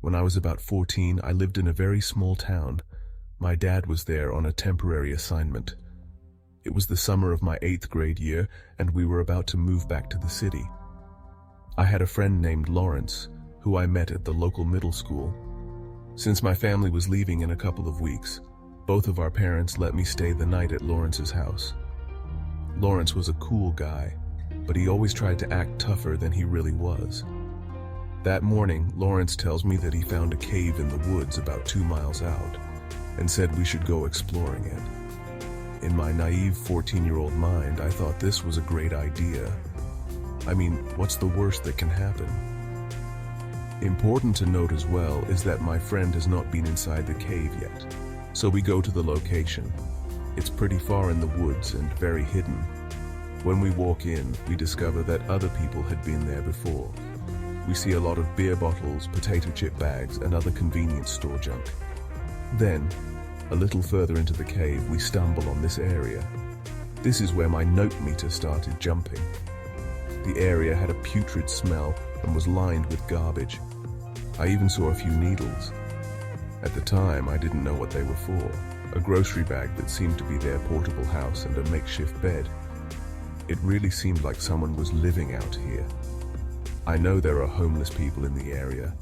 When I was about 14, I lived in a very small town. My dad was there on a temporary assignment. It was the summer of my 8th grade year, and we were about to move back to the city. I had a friend named Lawrence, who I met at the local middle school. Since my family was leaving in a couple of weeks, both of our parents let me stay the night at Lawrence's house. Lawrence was a cool guy, but he always tried to act tougher than he really was. That morning, Lawrence tells me that he found a cave in the woods about 2 miles out, and said we should go exploring it. In my naive 14-year-old mind, I thought this was a great idea. I mean, what's the worst that can happen? Important to note as well is that my friend has not been inside the cave yet, so we go to the location. It's pretty far in the woods and very hidden. When we walk in, we discover that other people had been there before. We see a lot of beer bottles, potato chip bags, and other convenience store junk. Then, a little further into the cave, we stumble on this area. This is where my note meter started jumping. The area had a putrid smell and was lined with garbage. I even saw a few needles. At the time, I didn't know what they were for. A grocery bag that seemed to be their portable house and a makeshift bed. It really seemed like someone was living out here. I know there are homeless people in the area,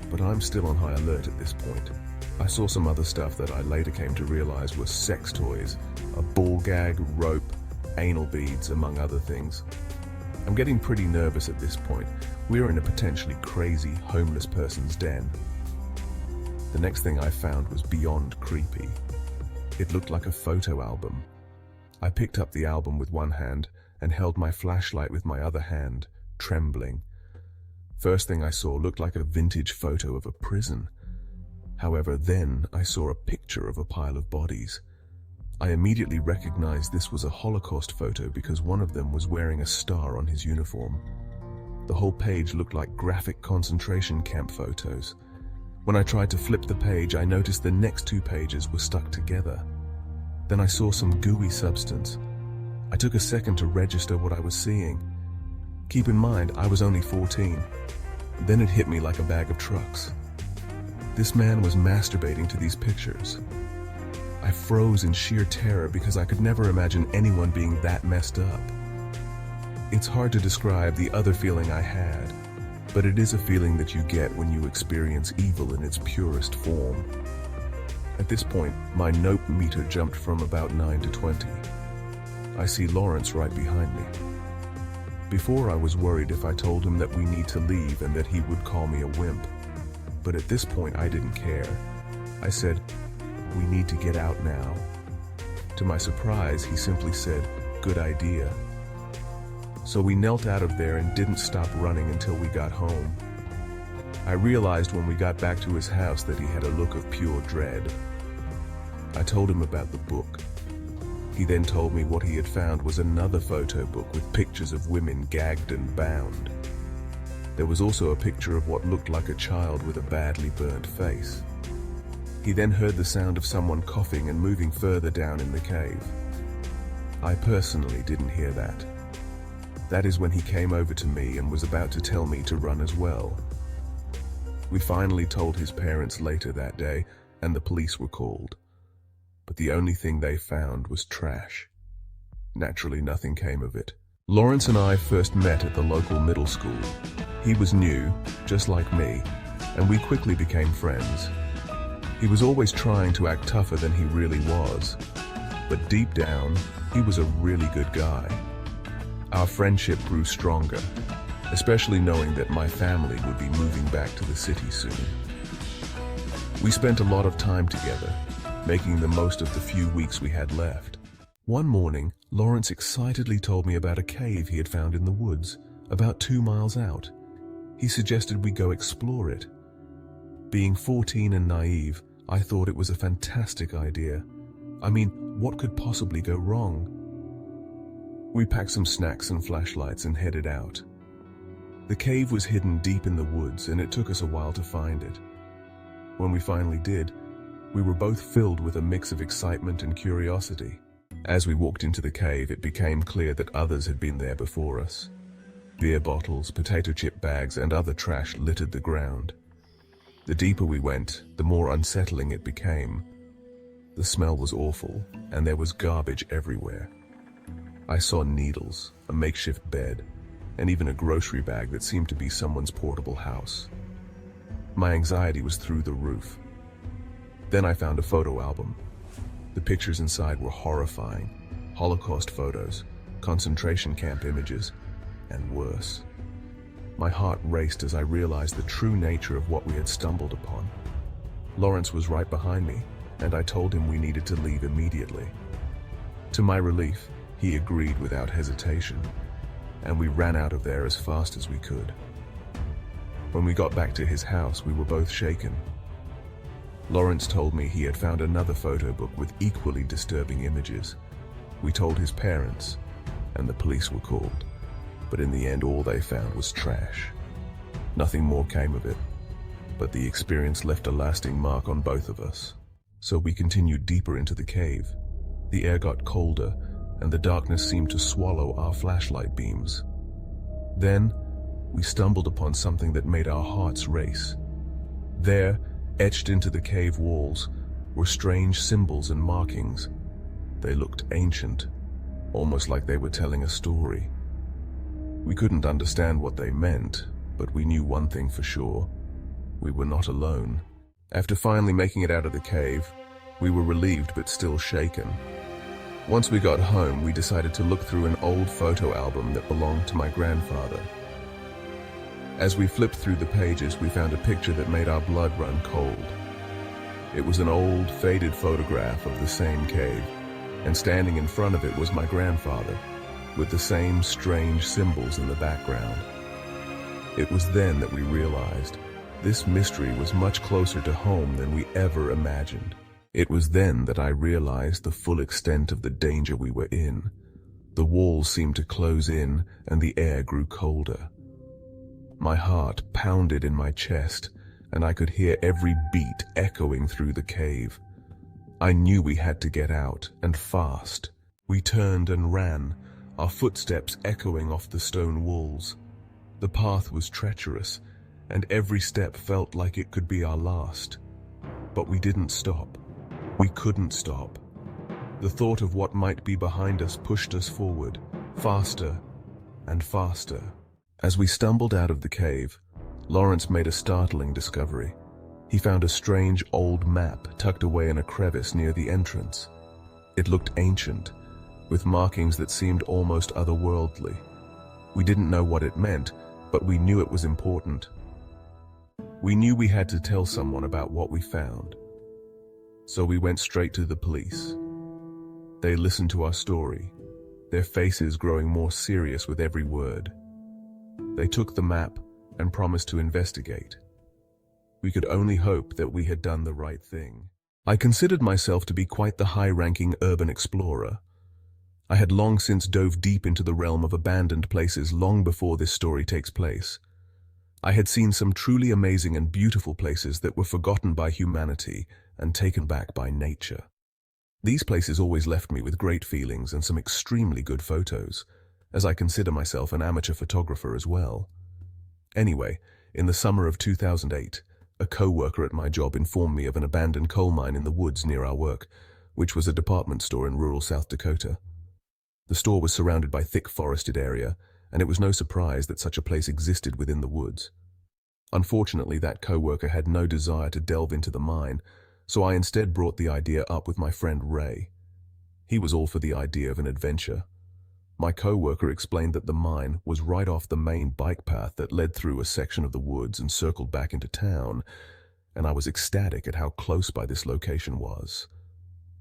but I'm still on high alert at this point. I saw some other stuff that I later came to realize were sex toys, a ball gag, rope, anal beads, among other things. I'm getting pretty nervous at this point. We're in a potentially crazy homeless person's den. The next thing I found was beyond creepy. It looked like a photo album. I picked up the album with one hand and held my flashlight with my other hand, trembling. First thing I saw looked like a vintage photo of a prison. However, then I saw a picture of a pile of bodies. I immediately recognized this was a Holocaust photo because one of them was wearing a star on his uniform. The whole page looked like graphic concentration camp photos. When I tried to flip the page, I noticed the next 2 pages were stuck together. Then I saw some gooey substance. I took a second to register what I was seeing. Keep in mind, I was only 14. Then it hit me like a bag of trucks. This man was masturbating to these pictures. I froze in sheer terror because I could never imagine anyone being that messed up. It's hard to describe the other feeling I had, but it is a feeling that you get when you experience evil in its purest form. At this point, my nope meter jumped from about 9 to 20. I see Lawrence right behind me. Before, I was worried if I told him that we need to leave and that he would call me a wimp. But at this point, I didn't care. I said, "We need to get out now." To my surprise, he simply said, "Good idea." So we knelt out of there and didn't stop running until we got home. I realized when we got back to his house that he had a look of pure dread. I told him about the book. He then told me what he had found was another photo book with pictures of women gagged and bound. There was also a picture of what looked like a child with a badly burnt face. He then heard the sound of someone coughing and moving further down in the cave. I personally didn't hear that. That is when he came over to me and was about to tell me to run as well. We finally told his parents later that day, and the police were called. But the only thing they found was trash. Naturally, nothing came of it. Lawrence and I first met at the local middle school. He was new, just like me, and we quickly became friends. He was always trying to act tougher than he really was, but deep down, he was a really good guy. Our friendship grew stronger, especially knowing that my family would be moving back to the city soon. We spent a lot of time together, making the most of the few weeks we had left. One morning, Lawrence excitedly told me about a cave he had found in the woods, about 2 miles out. He suggested we go explore it. Being 14 and naive, I thought it was a fantastic idea. I mean, what could possibly go wrong? We packed some snacks and flashlights and headed out. The cave was hidden deep in the woods, and it took us a while to find it. When we finally did, we were both filled with a mix of excitement and curiosity. As we walked into the cave, it became clear that others had been there before us. Beer bottles, potato chip bags, and other trash littered the ground. The deeper we went, the more unsettling it became. The smell was awful, and there was garbage everywhere. I saw needles, a makeshift bed, and even a grocery bag that seemed to be someone's portable house. My anxiety was through the roof. Then I found a photo album. The pictures inside were horrifying. Holocaust photos, concentration camp images, and worse. My heart raced as I realized the true nature of what we had stumbled upon. Lawrence was right behind me, and I told him we needed to leave immediately. To my relief, he agreed without hesitation, and we ran out of there as fast as we could. When we got back to his house, we were both shaken. Lawrence told me he had found another photo book with equally disturbing images. We told his parents, and the police were called, but in the end all they found was trash. Nothing more came of it, but the experience left a lasting mark on both of us. So we continued deeper into the cave. The air got colder, and the darkness seemed to swallow our flashlight beams. Then, we stumbled upon something that made our hearts race. There, etched into the cave walls, were strange symbols and markings. They looked ancient, almost like they were telling a story. We couldn't understand what they meant, but we knew one thing for sure. We were not alone. After finally making it out of the cave, we were relieved but still shaken. Once we got home, we decided to look through an old photo album that belonged to my grandfather. As we flipped through the pages, we found a picture that made our blood run cold. It was an old, faded photograph of the same cave, and standing in front of it was my grandfather, with the same strange symbols in the background. It was then that we realized this mystery was much closer to home than we ever imagined. It was then that I realized the full extent of the danger we were in. The walls seemed to close in, and the air grew colder. My heart pounded in my chest, and I could hear every beat echoing through the cave. I knew we had to get out, and fast. We turned and ran, our footsteps echoing off the stone walls. The path was treacherous, and every step felt like it could be our last. But we didn't stop. We couldn't stop. The thought of what might be behind us pushed us forward, faster and faster. As we stumbled out of the cave, Lawrence made a startling discovery. He found a strange old map tucked away in a crevice near the entrance. It looked ancient, with markings that seemed almost otherworldly. We didn't know what it meant, but we knew it was important. We knew we had to tell someone about what we found. So we went straight to the police. They listened to our story, their faces growing more serious with every word. They took the map and promised to investigate. We could only hope that we had done the right thing. I considered myself to be quite the high-ranking urban explorer. I had long since dove deep into the realm of abandoned places long before this story takes place. I had seen some truly amazing and beautiful places that were forgotten by humanity and taken back by nature. These places always left me with great feelings and some extremely good photos, as I consider myself an amateur photographer as well. Anyway, in the summer of 2008, a co-worker at my job informed me of an abandoned coal mine in the woods near our work, which was a department store in rural South Dakota. The store was surrounded by thick forested area, and it was no surprise that such a place existed within the woods. Unfortunately, that co-worker had no desire to delve into the mine, so I instead brought the idea up with my friend Ray. He was all for the idea of an adventure. My co-worker explained that the mine was right off the main bike path that led through a section of the woods and circled back into town, and I was ecstatic at how close by this location was.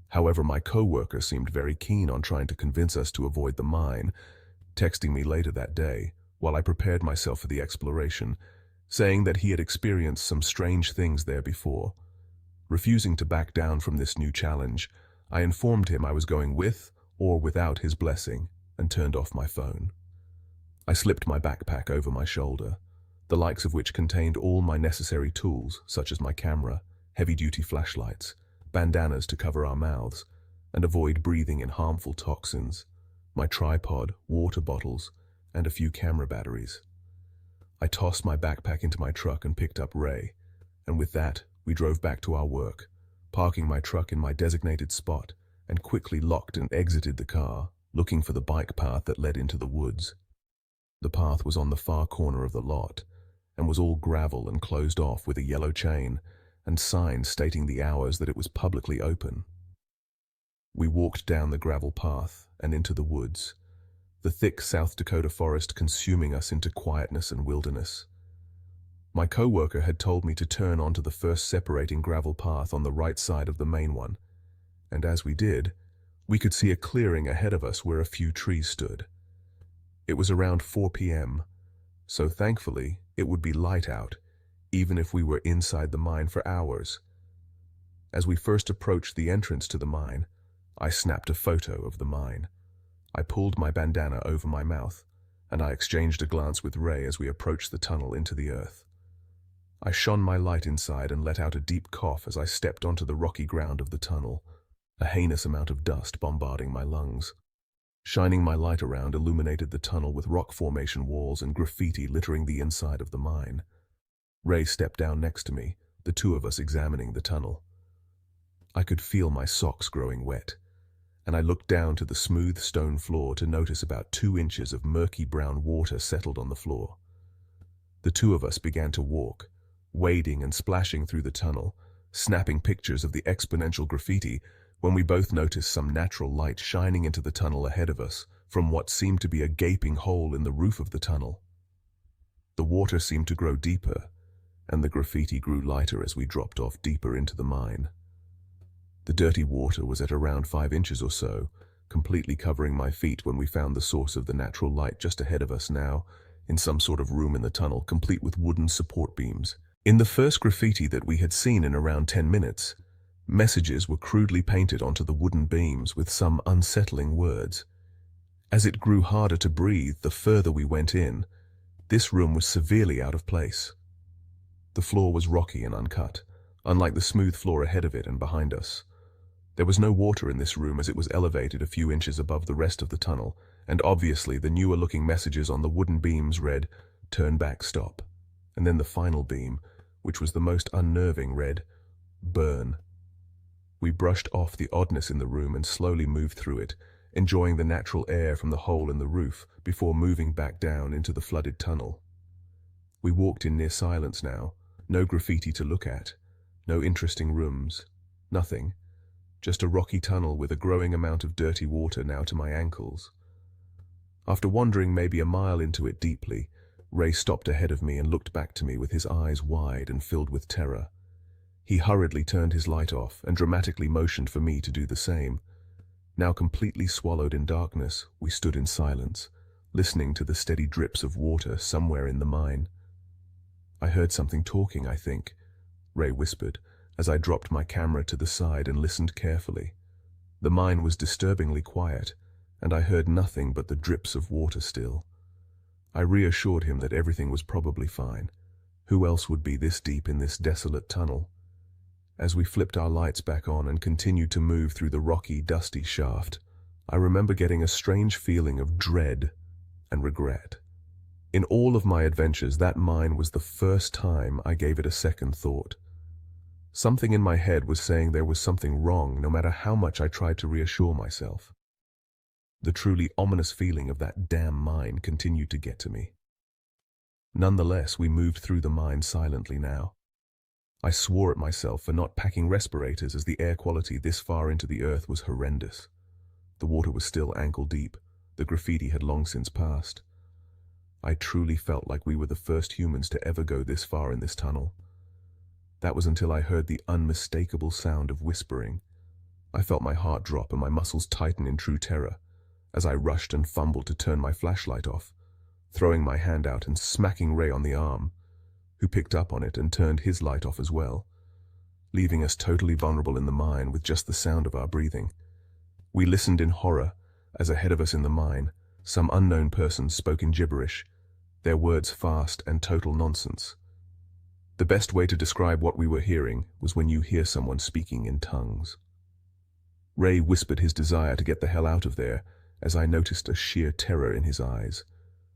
However, my co-worker seemed very keen on trying to convince us to avoid the mine, texting me later that day while I prepared myself for the exploration, saying that he had experienced some strange things there before. Refusing to back down from this new challenge, I informed him I was going with or without his blessing and turned off my phone. I slipped my backpack over my shoulder, the likes of which contained all my necessary tools, such as my camera, heavy-duty flashlights, bandanas to cover our mouths and avoid breathing in harmful toxins, my tripod, water bottles, and a few camera batteries. I tossed my backpack into my truck and picked up Ray, And with that, we drove back to our work, parking my truck in my designated spot, and quickly locked and exited the car, looking for the bike path that led into the woods. The path was on the far corner of the lot, and was all gravel and closed off with a yellow chain, and signs stating the hours that it was publicly open. We walked down the gravel path and into the woods, the thick South Dakota forest consuming us into quietness and wilderness. My coworker had told me to turn onto the first separating gravel path on the right side of the main one, and as we did, we could see a clearing ahead of us where a few trees stood. It was around 4 p.m., so thankfully it would be light out, even if we were inside the mine for hours. As we first approached the entrance to the mine, I snapped a photo of the mine. I pulled my bandana over my mouth, and I exchanged a glance with Ray as we approached the tunnel into the earth. I shone my light inside and let out a deep cough as I stepped onto the rocky ground of the tunnel, a heinous amount of dust bombarding my lungs. Shining my light around illuminated the tunnel with rock formation walls and graffiti littering the inside of the mine. Ray stepped down next to me, the two of us examining the tunnel. I could feel my socks growing wet, and I looked down to the smooth stone floor to notice about 2 inches of murky brown water settled on the floor. The two of us began to walk, wading and splashing through the tunnel, snapping pictures of the exponential graffiti, when we both noticed some natural light shining into the tunnel ahead of us from what seemed to be a gaping hole in the roof of the tunnel. The water seemed to grow deeper, and the graffiti grew lighter as we dropped off deeper into the mine. The dirty water was at around 5 inches or so, completely covering my feet when we found the source of the natural light just ahead of us now, in some sort of room in the tunnel, complete with wooden support beams. In the first graffiti that we had seen in around 10 minutes, messages were crudely painted onto the wooden beams with some unsettling words. As it grew harder to breathe the further we went in, this room was severely out of place. The floor was rocky and uncut, unlike the smooth floor ahead of it and behind us. There was no water in this room as it was elevated a few inches above the rest of the tunnel, and obviously the newer-looking messages on the wooden beams read, "Turn back, stop." And then the final beam, which was the most unnerving, read, "Burn." We brushed off the oddness in the room and slowly moved through it, enjoying the natural air from the hole in the roof before moving back down into the flooded tunnel. We walked in near silence now, no graffiti to look at, no interesting rooms, nothing, just a rocky tunnel with a growing amount of dirty water now to my ankles. After wandering maybe a mile into it deeply, Ray stopped ahead of me and looked back to me with his eyes wide and filled with terror. He hurriedly turned his light off and dramatically motioned for me to do the same. Now completely swallowed in darkness, we stood in silence, listening to the steady drips of water somewhere in the mine. "I heard something talking, I think," Ray whispered, as I dropped my camera to the side and listened carefully. The mine was disturbingly quiet, and I heard nothing but the drips of water still. I reassured him that everything was probably fine. Who else would be this deep in this desolate tunnel? As we flipped our lights back on and continued to move through the rocky, dusty shaft, I remember getting a strange feeling of dread and regret. In all of my adventures, that mine was the first time I gave it a second thought. Something in my head was saying there was something wrong, no matter how much I tried to reassure myself. The truly ominous feeling of that damn mine continued to get to me. Nonetheless, we moved through the mine silently now. I swore at myself for not packing respirators, as the air quality this far into the earth was horrendous. The water was still ankle deep. The graffiti had long since passed. I truly felt like we were the first humans to ever go this far in this tunnel. That was until I heard the unmistakable sound of whispering. I felt my heart drop and my muscles tighten in true terror as I rushed and fumbled to turn my flashlight off, throwing my hand out and smacking Ray on the arm, who picked up on it and turned his light off as well, leaving us totally vulnerable in the mine with just the sound of our breathing. We listened in horror as ahead of us in the mine, some unknown person spoke in gibberish, their words fast and total nonsense. The best way to describe what we were hearing was when you hear someone speaking in tongues. Ray whispered his desire to get the hell out of there as I noticed a sheer terror in his eyes.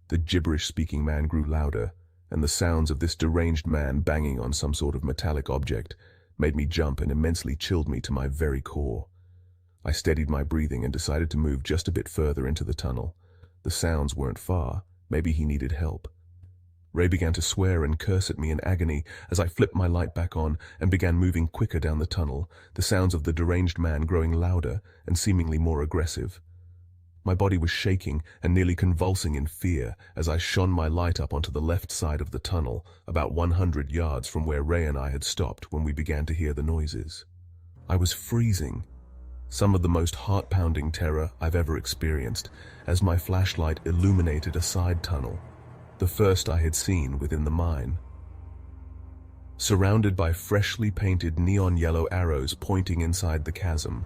The gibberish-speaking man grew louder, and the sounds of this deranged man banging on some sort of metallic object made me jump and immensely chilled me to my very core. I steadied my breathing and decided to move just a bit further into the tunnel. The sounds weren't far. Maybe he needed help. Ray began to swear and curse at me in agony as I flipped my light back on and began moving quicker down the tunnel, the sounds of the deranged man growing louder and seemingly more aggressive. My body was shaking and nearly convulsing in fear as I shone my light up onto the left side of the tunnel, about 100 yards from where Ray and I had stopped when we began to hear the noises. I was freezing. Some of the most heart-pounding terror I've ever experienced as my flashlight illuminated a side tunnel, the first I had seen within the mine. Surrounded by freshly painted neon yellow arrows pointing inside the chasm,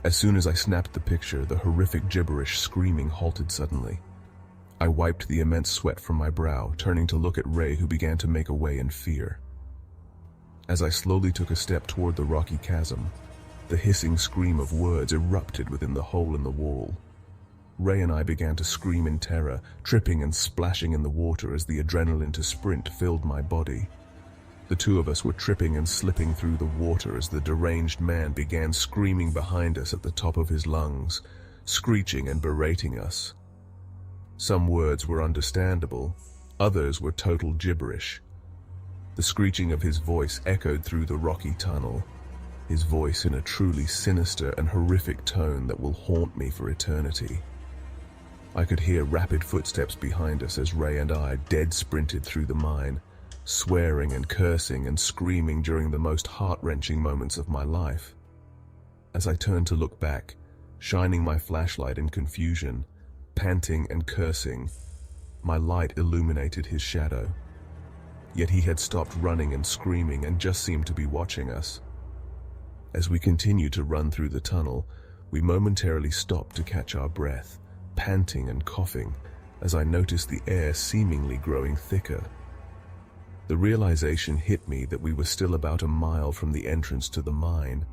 as soon as I snapped the picture, the horrific gibberish screaming halted suddenly. I wiped the immense sweat from my brow, turning to look at Ray, who began to make away in fear. As I slowly took a step toward the rocky chasm, the hissing scream of words erupted within the hole in the wall. Ray and I began to scream in terror, tripping and splashing in the water as the adrenaline to sprint filled my body. The two of us were tripping and slipping through the water as the deranged man began screaming behind us at the top of his lungs, screeching and berating us. Some words were understandable, others were total gibberish. The screeching of his voice echoed through the rocky tunnel, his voice in a truly sinister and horrific tone that will haunt me for eternity. I could hear rapid footsteps behind us as Ray and I dead sprinted through the mine, swearing and cursing and screaming during the most heart-wrenching moments of my life. As I turned to look back, shining my flashlight in confusion, panting and cursing, my light illuminated his shadow. Yet he had stopped running and screaming and just seemed to be watching us. As we continued to run through the tunnel, we momentarily stopped to catch our breath, panting and coughing, as I noticed the air seemingly growing thicker. The realization hit me that we were still about a mile from the entrance to the mine.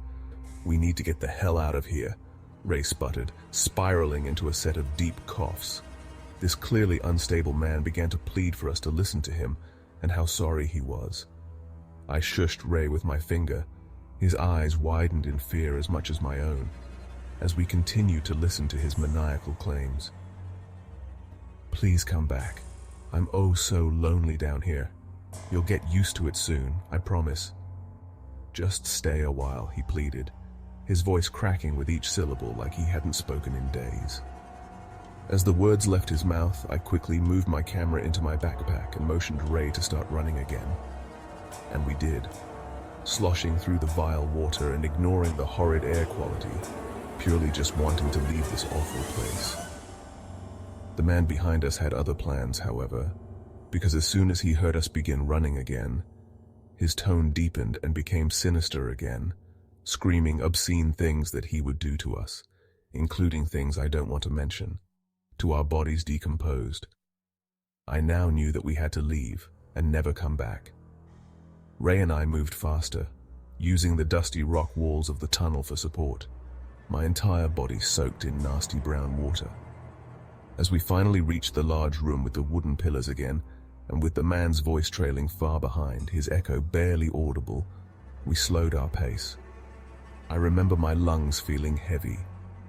"We need to get the hell out of here," Ray sputtered, spiraling into a set of deep coughs. This clearly unstable man began to plead for us to listen to him and how sorry he was. I shushed Ray with my finger. His eyes widened in fear as much as my own, as we continued to listen to his maniacal claims. "Please come back. I'm oh so lonely down here. You'll get used to it soon, I promise." "Just stay a while," he pleaded, his voice cracking with each syllable like he hadn't spoken in days. As the words left his mouth, I quickly moved my camera into my backpack and motioned Ray to start running again. And we did, sloshing through the vile water and ignoring the horrid air quality, purely just wanting to leave this awful place. The man behind us had other plans, however, because as soon as he heard us begin running again, his tone deepened and became sinister again, screaming obscene things that he would do to us, including things I don't want to mention, to our bodies decomposed. I now knew that we had to leave and never come back. Ray and I moved faster, using the dusty rock walls of the tunnel for support, my entire body soaked in nasty brown water. As we finally reached the large room with the wooden pillars again, and with the man's voice trailing far behind, his echo barely audible, we slowed our pace. I remember my lungs feeling heavy,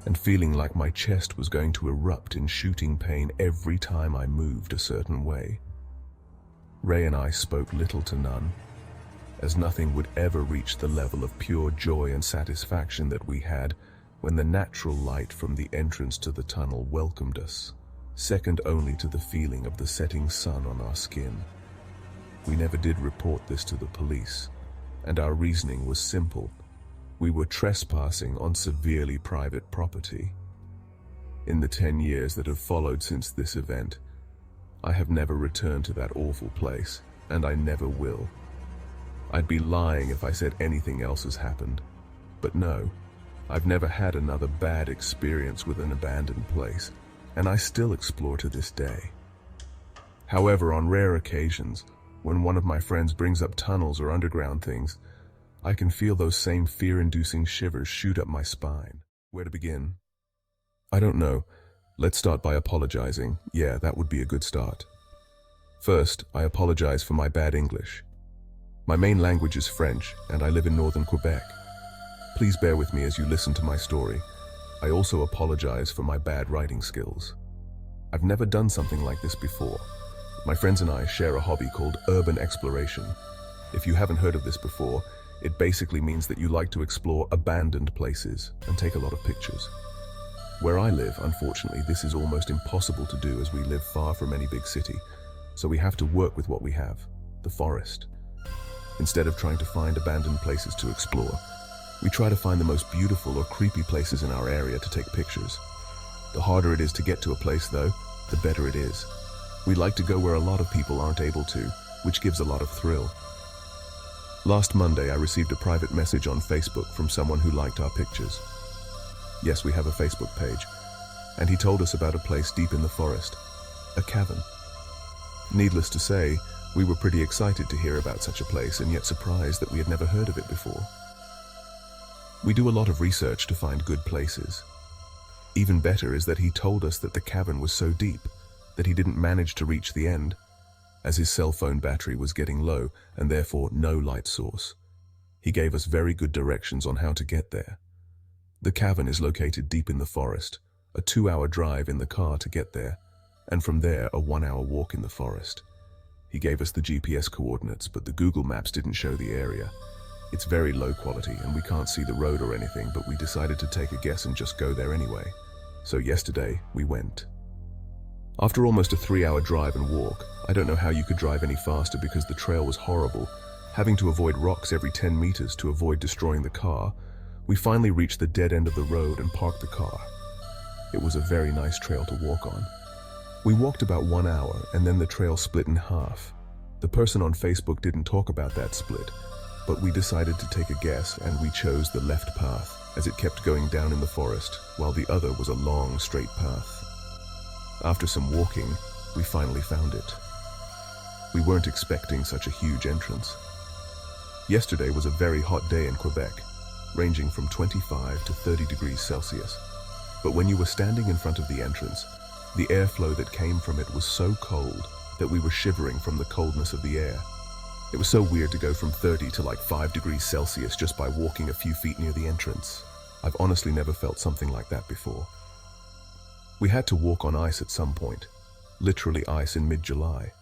and feeling like my chest was going to erupt in shooting pain every time I moved a certain way. Ray and I spoke little to none, as nothing would ever reach the level of pure joy and satisfaction that we had when the natural light from the entrance to the tunnel welcomed us, second only to the feeling of the setting sun on our skin. We never did report this to the police, and our reasoning was simple. We were trespassing on severely private property. In the 10 years that have followed since this event, I have never returned to that awful place, and I never will. I'd be lying if I said anything else has happened. But no, I've never had another bad experience with an abandoned place, and I still explore to this day. However, on rare occasions, when one of my friends brings up tunnels or underground things, I can feel those same fear-inducing shivers shoot up my spine. Where to begin? I don't know. Let's start by apologizing. Yeah, that would be a good start. First, I apologize for my bad English. My main language is French, and I live in northern Quebec. Please bear with me as you listen to my story. I also apologize for my bad writing skills. I've never done something like this before. My friends and I share a hobby called urban exploration. If you haven't heard of this before, it basically means that you like to explore abandoned places and take a lot of pictures. Where I live, unfortunately, this is almost impossible to do as we live far from any big city, so we have to work with what we have, the forest. Instead of trying to find abandoned places to explore, we try to find the most beautiful or creepy places in our area to take pictures. The harder it is to get to a place, though, the better it is. We like to go where a lot of people aren't able to, which gives a lot of thrill. Last Monday, I received a private message on Facebook from someone who liked our pictures. Yes, we have a Facebook page, and he told us about a place deep in the forest, a cavern. Needless to say, we were pretty excited to hear about such a place and yet surprised that we had never heard of it before. We do a lot of research to find good places. Even better is that he told us that the cavern was so deep that he didn't manage to reach the end, as his cell phone battery was getting low and therefore no light source. He gave us very good directions on how to get there. The cavern is located deep in the forest, a 2-hour drive in the car to get there, and from there a 1-hour walk in the forest. He gave us the GPS coordinates, but the Google Maps didn't show the area. It's very low quality and we can't see the road or anything, but we decided to take a guess and just go there anyway. So yesterday, we went. After almost a 3-hour drive and walk, I don't know how you could drive any faster because the trail was horrible. Having to avoid rocks every 10 meters to avoid destroying the car, we finally reached the dead end of the road and parked the car. It was a very nice trail to walk on. We walked about 1 hour and then the trail split in half. The person on Facebook didn't talk about that split, but we decided to take a guess and we chose the left path as it kept going down in the forest while the other was a long straight path. After some walking, we finally found it. We weren't expecting such a huge entrance. Yesterday was a very hot day in Quebec, ranging from 25 to 30 degrees Celsius. But when you were standing in front of the entrance, the airflow that came from it was so cold that we were shivering from the coldness of the air. It was so weird to go from 30 to like 5 degrees Celsius just by walking a few feet near the entrance. I've honestly never felt something like that before. We had to walk on ice at some point, literally ice in mid-July.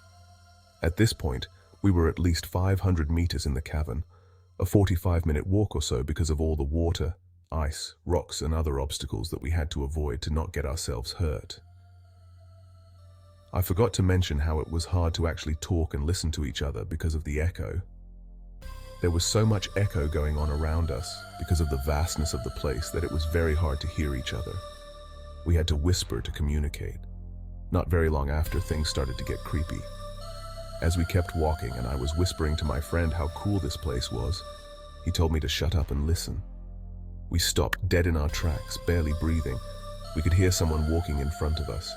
At this point, we were at least 500 meters in the cavern, a 45-minute walk or so because of all the water, ice, rocks, and other obstacles that we had to avoid to not get ourselves hurt. I forgot to mention how it was hard to actually talk and listen to each other because of the echo. There was so much echo going on around us because of the vastness of the place that it was very hard to hear each other. We had to whisper to communicate. Not very long after, things started to get creepy. As we kept walking and I was whispering to my friend how cool this place was, he told me to shut up and listen. We stopped dead in our tracks, barely breathing. We could hear someone walking in front of us.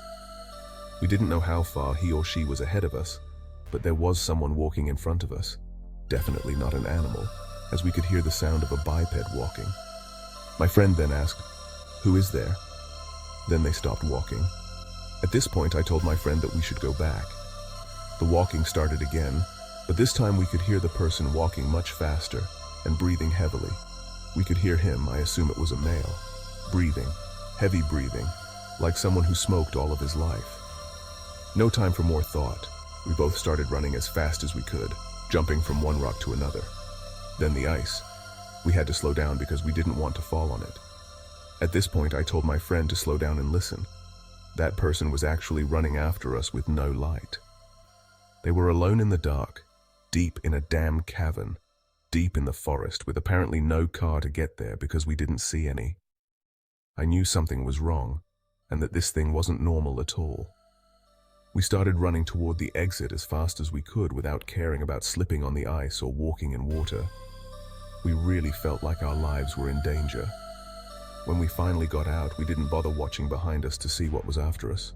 We didn't know how far he or she was ahead of us, but there was someone walking in front of us. Definitely not an animal, as we could hear the sound of a biped walking. My friend then asked, "Who is there?" Then they stopped walking. At this point, I told my friend that we should go back. The walking started again, but this time we could hear the person walking much faster and breathing heavily. We could hear him, I assume it was a male, breathing, heavy breathing, like someone who smoked all of his life. No time for more thought. We both started running as fast as we could, jumping from one rock to another. Then the ice. We had to slow down because we didn't want to fall on it. At this point, I told my friend to slow down and listen. That person was actually running after us with no light. They were alone in the dark, deep in a damn cavern, deep in the forest with apparently no car to get there because we didn't see any. I knew something was wrong, and that this thing wasn't normal at all. We started running toward the exit as fast as we could without caring about slipping on the ice or walking in water. We really felt like our lives were in danger. When we finally got out, we didn't bother watching behind us to see what was after us.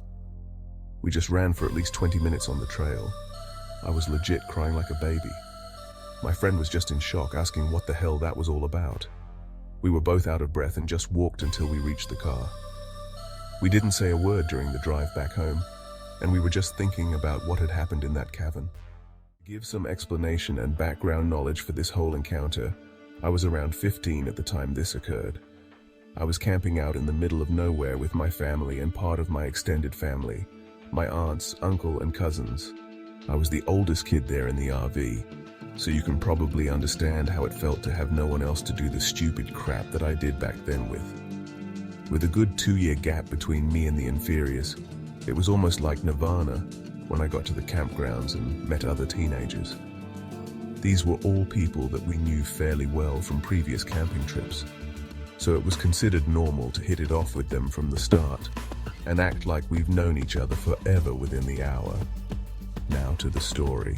We just ran for at least 20 minutes on the trail. I was legit crying like a baby. My friend was just in shock, asking what the hell that was all about. We were both out of breath and just walked until we reached the car. We didn't say a word during the drive back home. and we were just thinking about what had happened in that cavern. To give some explanation and background knowledge for this whole encounter, I was around 15 at the time this occurred. I was camping out in the middle of nowhere with my family and part of my extended family, my aunts, uncle, and cousins. I was the oldest kid there in the RV, so you can probably understand how it felt to have no one else to do the stupid crap that I did back then with. With a good 2-year gap between me and the inferiors, it was almost like nirvana when I got to the campgrounds and met other teenagers. These were all people that we knew fairly well from previous camping trips, so it was considered normal to hit it off with them from the start and act like we've known each other forever within the hour. Now to the story.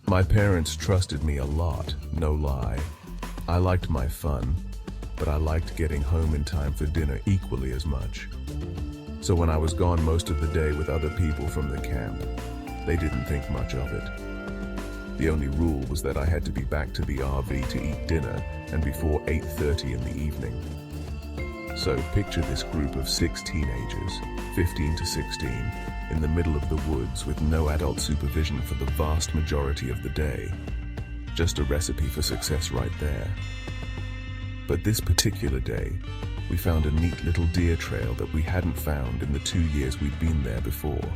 My parents trusted me a lot, no lie. I liked my fun, but I liked getting home in time for dinner equally as much. So when I was gone most of the day with other people from the camp, they didn't think much of it. The only rule was that I had to be back to the RV to eat dinner and before 8:30 in the evening. So picture this group of 6 teenagers, 15 to 16, in the middle of the woods with no adult supervision for the vast majority of the day. Just a recipe for success right there. But this particular day, we found a neat little deer trail that we hadn't found in the 2 years we'd been there before.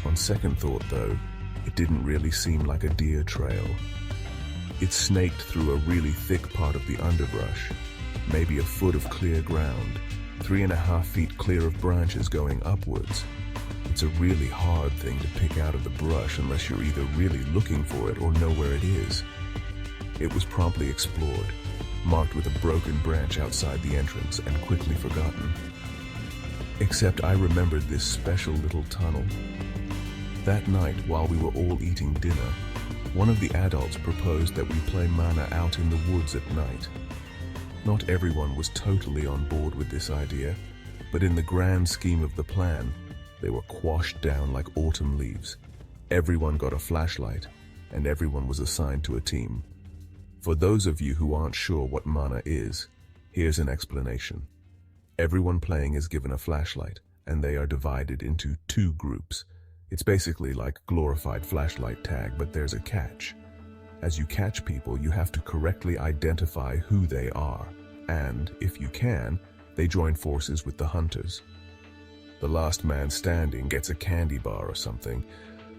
On second thought though, it didn't really seem like a deer trail. It snaked through a really thick part of the underbrush, maybe a foot of clear ground, 3.5 feet clear of branches going upwards. It's a really hard thing to pick out of the brush unless you're either really looking for it or know where it is. It was promptly explored, marked with a broken branch outside the entrance and quickly forgotten. Except I remembered this special little tunnel. That night, while we were all eating dinner, one of the adults proposed that we play mana out in the woods at night. Not everyone was totally on board with this idea, but in the grand scheme of the plan, they were quashed down like autumn leaves. Everyone got a flashlight, and everyone was assigned to a team. For those of you who aren't sure what mana is, here's an explanation. Everyone playing is given a flashlight, and they are divided into 2 groups. It's basically like glorified flashlight tag, but there's a catch. As you catch people, you have to correctly identify who they are, and, if you can, they join forces with the hunters. The last man standing gets a candy bar or something,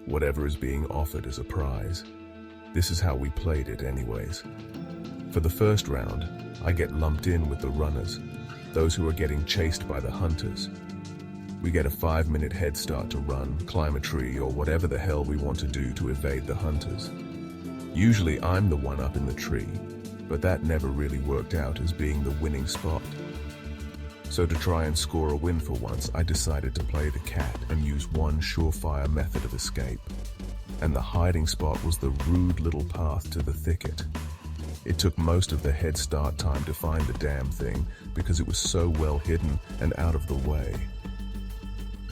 whatever is being offered as a prize. This is how we played it anyways. For the first round, I get lumped in with the runners, those who are getting chased by the hunters. We get a 5-minute head start to run, climb a tree, or whatever the hell we want to do to evade the hunters. Usually I'm the one up in the tree, but that never really worked out as being the winning spot. So to try and score a win for once, I decided to play the cat and use one surefire method of escape. And the hiding spot was the rude little path to the thicket. It took most of the head start time to find the damn thing because it was so well hidden and out of the way.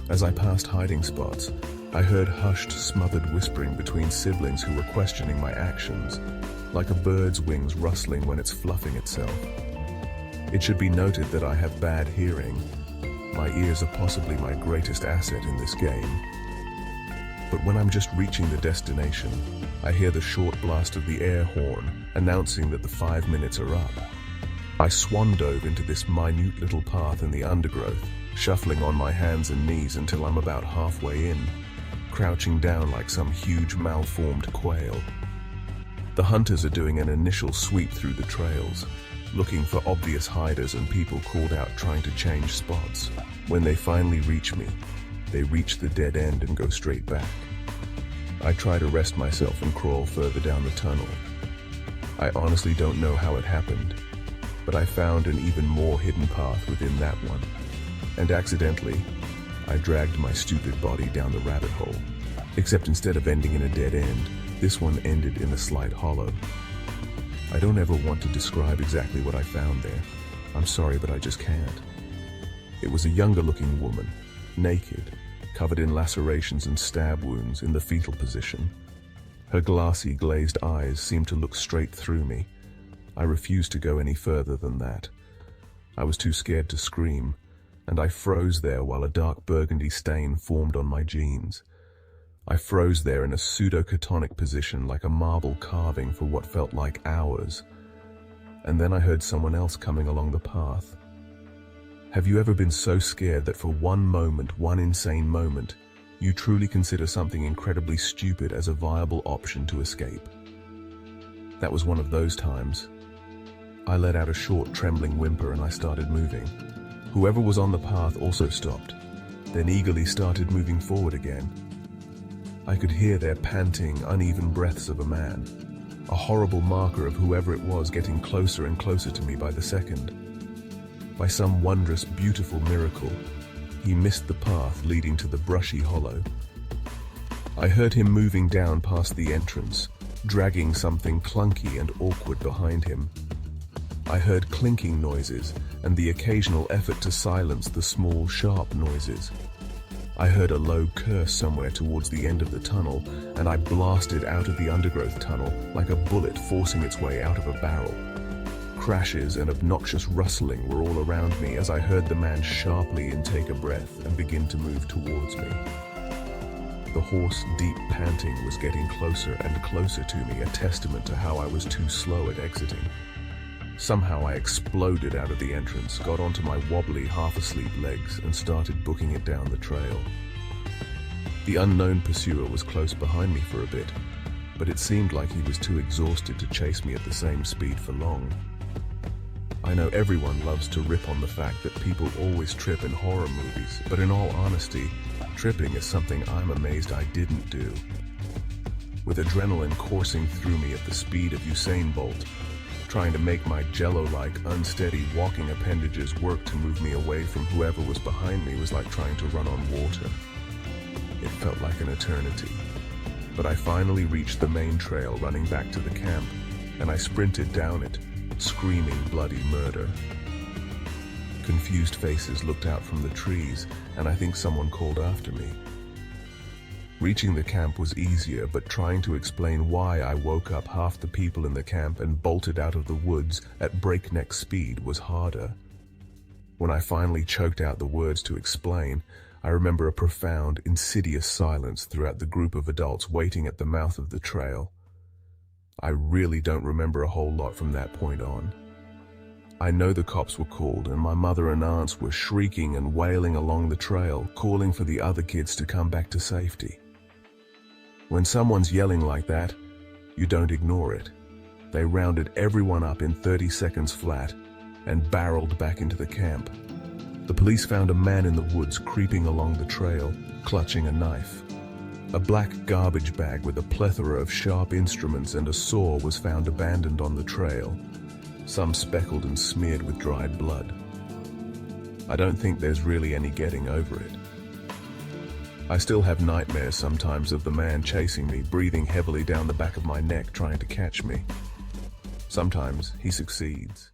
As I passed hiding spots, I heard hushed, smothered whispering between siblings who were questioning my actions, like a bird's wings rustling when it's fluffing itself. It should be noted that I have bad hearing. My ears are possibly my greatest asset in this game. But when I'm just reaching the destination, I hear the short blast of the air horn announcing that the 5 minutes are up. I swan dove into this minute little path in the undergrowth, shuffling on my hands and knees until I'm about halfway in, crouching down like some huge malformed quail. The hunters are doing an initial sweep through the trails, looking for obvious hiders and people called out trying to change spots. When they finally reach me, they reach the dead end and go straight back. I try to rest myself and crawl further down the tunnel. I honestly don't know how it happened, but I found an even more hidden path within that one. And accidentally, I dragged my stupid body down the rabbit hole. Except instead of ending in a dead end, this one ended in a slight hollow. I don't ever want to describe exactly what I found there. I'm sorry, but I just can't. It was a younger-looking woman, naked, covered in lacerations and stab wounds in the fetal position. Her glassy, glazed eyes seemed to look straight through me. I refused to go any further than that. I was too scared to scream, and I froze there while a dark burgundy stain formed on my jeans. I froze there in a pseudo-catonic position like a marble carving for what felt like hours. And then I heard someone else coming along the path. Have you ever been so scared that for one moment, one insane moment, you truly consider something incredibly stupid as a viable option to escape? That was one of those times. I let out a short, trembling whimper and I started moving. Whoever was on the path also stopped, then eagerly started moving forward again. I could hear their panting, uneven breaths of a man, a horrible marker of whoever it was getting closer and closer to me by the second. By some wondrous, beautiful miracle, he missed the path leading to the brushy hollow. I heard him moving down past the entrance, dragging something clunky and awkward behind him. I heard clinking noises and the occasional effort to silence the small, sharp noises. I heard a low curse somewhere towards the end of the tunnel, and I blasted out of the undergrowth tunnel like a bullet forcing its way out of a barrel. Crashes and obnoxious rustling were all around me as I heard the man sharply intake a breath and begin to move towards me. The hoarse, deep panting was getting closer and closer to me, a testament to how I was too slow at exiting. Somehow I exploded out of the entrance, got onto my wobbly, half-asleep legs, and started booking it down the trail. The unknown pursuer was close behind me for a bit, but it seemed like he was too exhausted to chase me at the same speed for long. I know everyone loves to rip on the fact that people always trip in horror movies, but in all honesty, tripping is something I'm amazed I didn't do. With adrenaline coursing through me at the speed of Usain Bolt, trying to make my jello-like, unsteady walking appendages work to move me away from whoever was behind me was like trying to run on water. It felt like an eternity. But I finally reached the main trail running back to the camp, and I sprinted down it, screaming bloody murder. Confused faces looked out from the trees, and I think someone called after me. Reaching the camp was easier, but trying to explain why I woke up half the people in the camp and bolted out of the woods at breakneck speed was harder. When I finally choked out the words to explain, I remember a profound, insidious silence throughout the group of adults waiting at the mouth of the trail. I really don't remember a whole lot from that point on. I know the cops were called, and my mother and aunts were shrieking and wailing along the trail, calling for the other kids to come back to safety. When someone's yelling like that, you don't ignore it. They rounded everyone up in 30 seconds flat and barreled back into the camp. The police found a man in the woods creeping along the trail, clutching a knife. A black garbage bag with a plethora of sharp instruments and a saw was found abandoned on the trail, some speckled and smeared with dried blood. I don't think there's really any getting over it. I still have nightmares sometimes of the man chasing me, breathing heavily down the back of my neck trying to catch me. Sometimes he succeeds.